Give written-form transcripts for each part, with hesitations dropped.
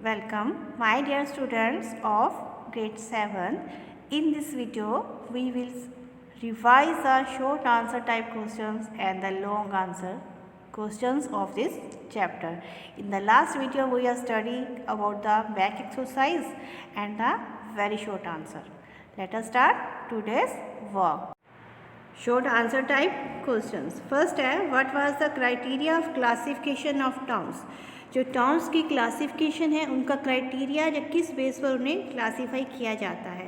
Welcome, my dear students of grade 7. In this video, we will revise the short answer type questions and the long answer questions of this chapter. In the last video, we have studied about the back exercise and the very short answer. Let us start today's work. Short answer type questions. First है, what was the criteria of classification of towns? जो towns की classification है उनका criteria या किस base पर उन्हें classify किया जाता है.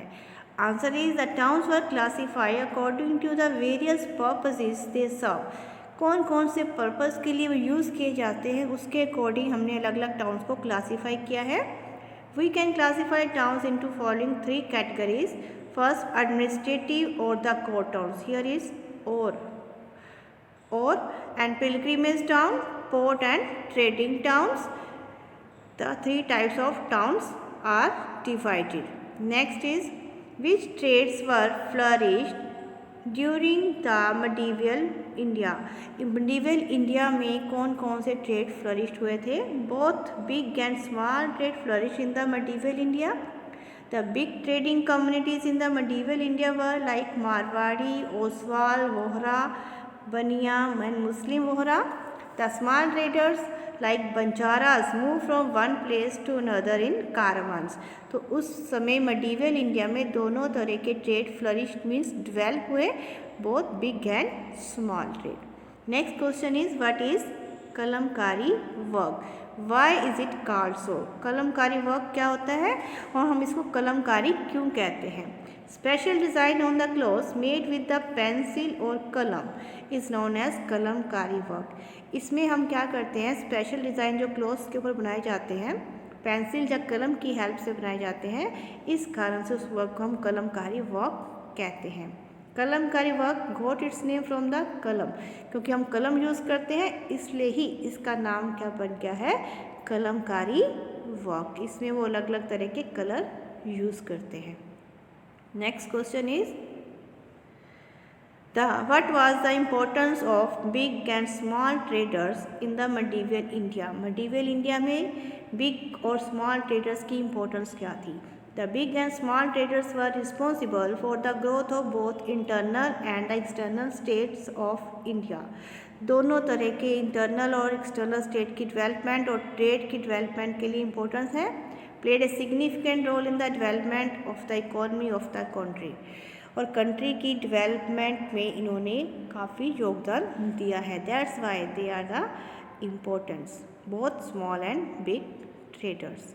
Answer is the towns were classify according to the various purposes they serve. कौन कौन से पर्पस के लिए वो यूज़ किए जाते हैं उसके अकॉर्डिंग हमने अलग अलग टाउन्स को क्लासीफाई किया है. We can classify towns into following 3 categories. First, administrative और the core towns. Here is or and pilgrimage town, port and trading towns. The 3 types of towns are divided. Next is which trades were flourished during the medieval India. medieval India में कौन कौन से trade flourished हुए थे? Both big and small trade flourished in the medieval India. The big trading communities in the medieval India were like Marwadi, Oswal, Vohra, Baniya and Muslim Vohra. The small traders like Banjaras moved from one place to another in caravans. तो उस समय medieval India में दोनों तरह के trade flourished means develop हुए, both big and small trade. Next question is what is Kalamkari work. Why is it called so. Kalamkari work क्या होता है और हम इसको कलमकारी क्यों कहते हैं? Special design on the clothes made with the pencil और कलम is known as Kalamkari work. इसमें हम क्या करते हैं, स्पेशल डिज़ाइन जो क्लोथ्स के ऊपर बनाए जाते हैं पेंसिल या कलम की हेल्प से बनाए जाते हैं, इस कारण से उस वर्क को हम कलमकारी वर्क कहते हैं. Kalamkari work got its name from the कलम. क्योंकि हम कलम यूज़ करते हैं इसलिए ही इसका नाम क्या बन गया है, कलमकारी वर्क. इसमें वो अलग अलग तरह के कलर यूज़ करते हैं. Next question is what was the importance of big and small traders in the medieval India. medieval India में big और small traders की importance क्या थी? The big and small traders were responsible for the growth of both internal and the external states of India. दोनों तरह के internal और external state की डेवलपमेंट और ट्रेड की डेवलपमेंट के लिए इम्पोर्टेंस है. Played a significant role in the development of the economy of the country. और कंट्री की डेवलपमेंट में इन्होंने काफ़ी योगदान दिया है. That's why they are the importance both small and big traders.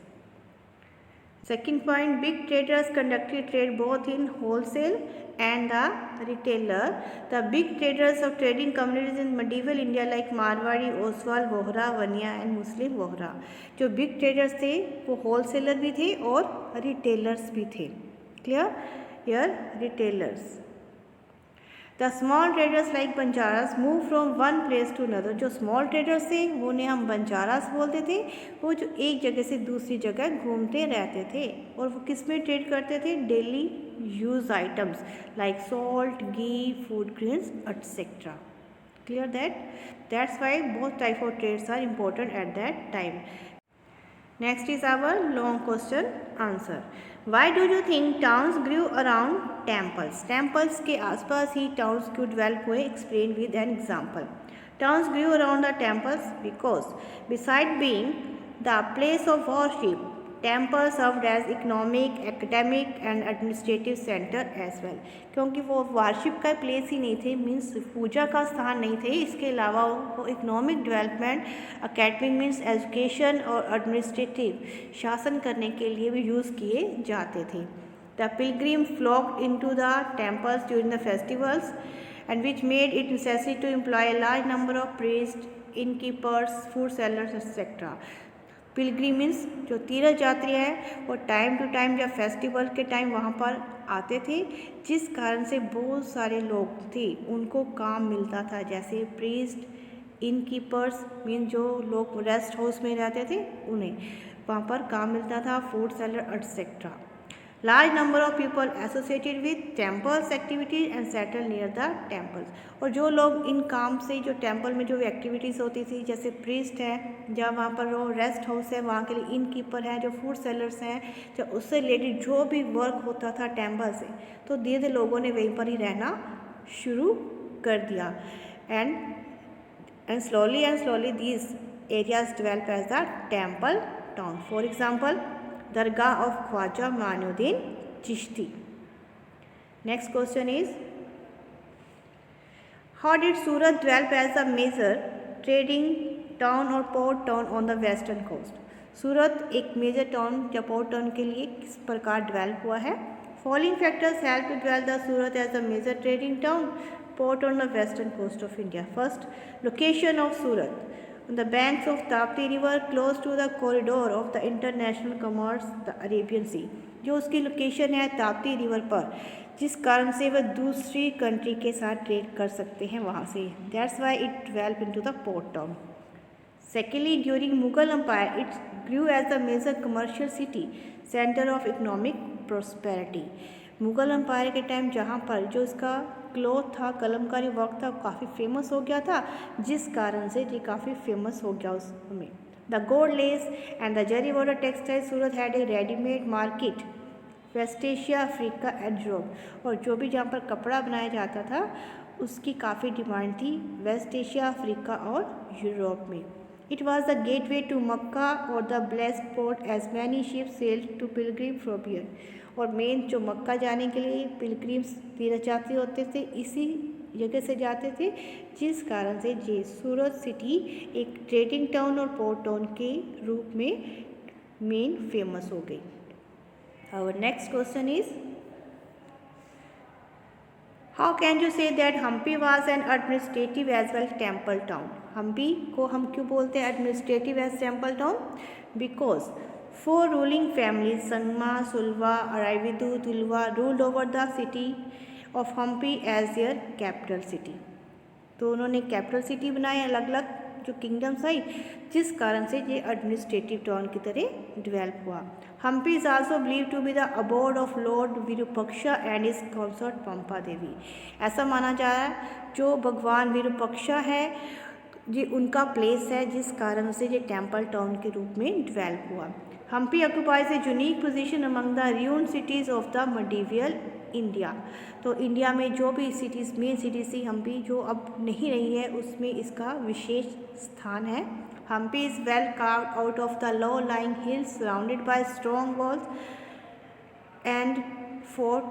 Second point, big traders conducted trade both in wholesale and the retailer. The big traders of trading communities in medieval India like Marwadi, Oswal, Vohra, Baniya and Muslim Vohra. जो big traders थे वो wholesaler भी थे और retailers भी थे. Clear? Here retailers. The small traders like Banjaras move from one place to another. जो small traders थे वो उन्हें हम बंजारास बोलते थे. वो जो एक जगह से दूसरी जगह घूमते रहते थे और वो किस में ट्रेड करते थे? Daily use items like salt, ghee, food grains etcetera. Clear that? That's why both type of trades are important at that time. Next is our long question answer. Why do you think towns grew around temples. Temples के आसपास ही towns क्यों develop हुए? Explain with an example. Towns grew around the temples because beside being the place of worship temple served as economic, academic and administrative centre as well. क्योंकि वो worship का place ही नहीं थे, मीन्स पूजा का स्थान नहीं थे, इसके अलावा वो economic development, academic means education और एडमिनिस्ट्रेटिव शासन करने के लिए भी यूज़ किए जाते थे. The pilgrim flocked into the temples during the festivals and which made it necessary to employ a large number of priests, innkeepers, food sellers, etc. पिलग्रिमेंस जो तीर्थ यात्री हैं वो टाइम टू टाइम या फेस्टिवल के टाइम वहाँ पर आते थे, जिस कारण से बहुत सारे लोग थे उनको काम मिलता था. जैसे प्रीस्ट, इनकीपर्स मीन जो लोग रेस्ट हाउस में रहते थे उन्हें वहाँ पर काम मिलता था, food seller etcetera. Large number of people associated with temples activities and settle near the temples. और जो लोग इन काम से, जो टेम्पल में जो एक्टिविटीज़ होती थी, जैसे प्रीस्ट है, जहाँ वहाँ पर वो रेस्ट हाउस है, वहाँ के लिए इन कीपर हैं, जो फूड सेलर्स हैं, जो उससे रिलेटेड जो भी वर्क होता था टेम्पल से, तो धीरे धीरे लोगों ने वहीं पर ही रहना शुरू कर दिया. And slowly these areas develop as the temple town. For example, Dargah of Khwaja Mainuddin Chishti. Next question is, how did Surat develop as a major trading town or port town on the western coast? Surat एक major town या port town के लिए किस प्रकार develop हुआ है? Following factors help to develop the Surat as a major trading town port on the western coast of India. First, location of Surat on the banks of Tapti river close to the corridor of the international commerce, the Arabian Sea. जो उसकी location है Tapti river पर, जिस कारण से वह दूसरी country के साथ ट्रेड कर सकते हैं वहाँ से. That's why it develop into the port town. Secondly, during Mughal Empire, it grew as a major commercial city, center of economic prosperity. Mughal empire के टाइम जहाँ पर जो इसका क्लॉथ था, कलमकारी वर्क था, काफ़ी फेमस हो गया था, जिस कारण से ये काफ़ी फेमस हो गया उसमें. The gold lace and the zari water textile Surat had a readymade market West Asia, Africa and Europe. और जो भी जहाँ पर कपड़ा बनाया जाता था उसकी काफ़ी डिमांड थी वेस्ट एशिया, अफ्रीका और यूरोप में. It was the gateway to Mecca or the blessed port as many ships sailed to pilgrim from here. और मेन जो मक्का जाने के लिए पिलग्रिम्स तीर्थयात्री होते थे इसी जगह से जाते थे, जिस कारण से ये सूरत सिटी एक ट्रेडिंग टाउन और पोर्ट टाउन के रूप में मेन फेमस हो गई. Our next question is, how can you say that Hampi was an administrative as well temple town? Hampi को हम क्यों बोलते हैं administrative as temple town? Because 4 ruling families Sangama, Saluva, Aravidu, Tuluva ruled over the city of Hampi as their capital city. तो उन्होंने capital city बनाए, अलग अलग जो किंगडम्स आई, जिस कारण से ये एडमिनिस्ट्रेटिव टाउन की तरह डेवलप हुआ. Hampi is also believe to be the abode of lord Virupaksha and is consort Pampa Devi. ऐसा माना जा रहा है जो भगवान विरूपक्षा है ये उनका प्लेस है, जिस कारण से ये टेम्पल टाउन के रूप में डेवलप हुआ. Hampi occupies a unique position among the ruined cities of the medieval India. तो इंडिया में जो भी सिटीज़ मेन सिटीज़ थी हम्पी जो अब नहीं रही है उसमें इसका विशेष स्थान है. Hampi is well carved out of the low lying hills surrounded by strong walls and fort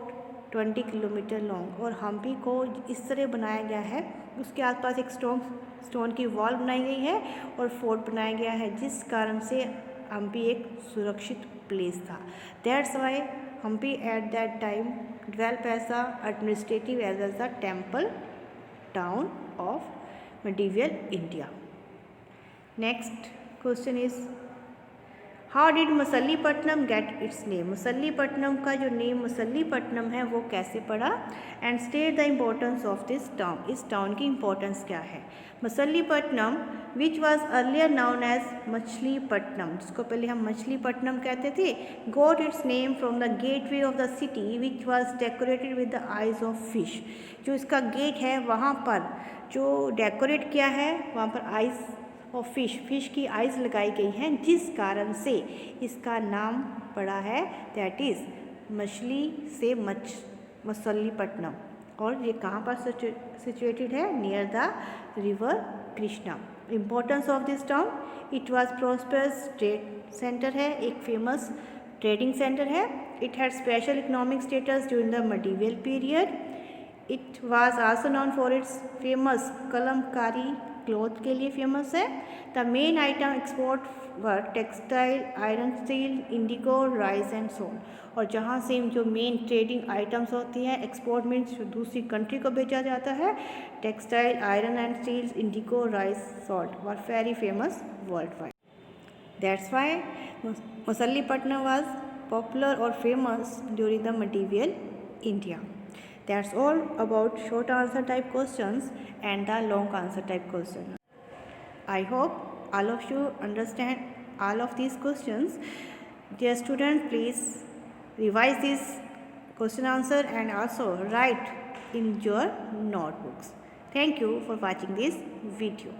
20 kilometre long. और हम्पी को इस तरह बनाया गया है, उसके आसपास एक स्टोन की वॉल बनाई गई है और फोर्ट बनाया गया है, जिस कारण से हम्पी एक सुरक्षित प्लेस था. That's why Hampi at that time develop as a administrative as well the temple town of medieval India. Next question is, how did Masulipatnam get its name? Masulipatnam का जो नेम मसलीपट्टनम है वो कैसे पड़ा? And state the importance of this town. इस town की importance क्या है? Masulipatnam which was earlier known as Machilipatnam, जिसको पहले हम मछलीपट्टनम कहते थे, got its name from the gateway of the city which was decorated with the eyes of fish. जो इसका गेट है वहाँ पर जो डेकोरेट किया है वहाँ पर आइज और फिश की आइज़ लगाई गई हैं, जिस कारण से इसका नाम पड़ा है, दैट इज़ मछली से मसलीपट्टनम. और ये कहाँ पर सिचुएटेड है? Near the river Krishna. Importance of this town, it was prosperous trade centre है, एक फेमस ट्रेडिंग सेंटर है. It had special economic status during the medieval period. It was also known for its famous Kalamkari cloth के लिए famous है. The main item export were textile, iron, steel, indigo, rice and salt. और जहाँ से जो main trading items होती हैं, export means जो दूसरी कंट्री को बेचा जाता है, textile, iron and steel, indigo, rice, salt were very famous world wide. That's why Masulipatnam was popular और famous during the medieval India. That's all about short answer type questions and the long answer type question. I hope all of you understand all of these questions. Dear students, please revise this question answer and also write in your notebooks. Thank you for watching this video.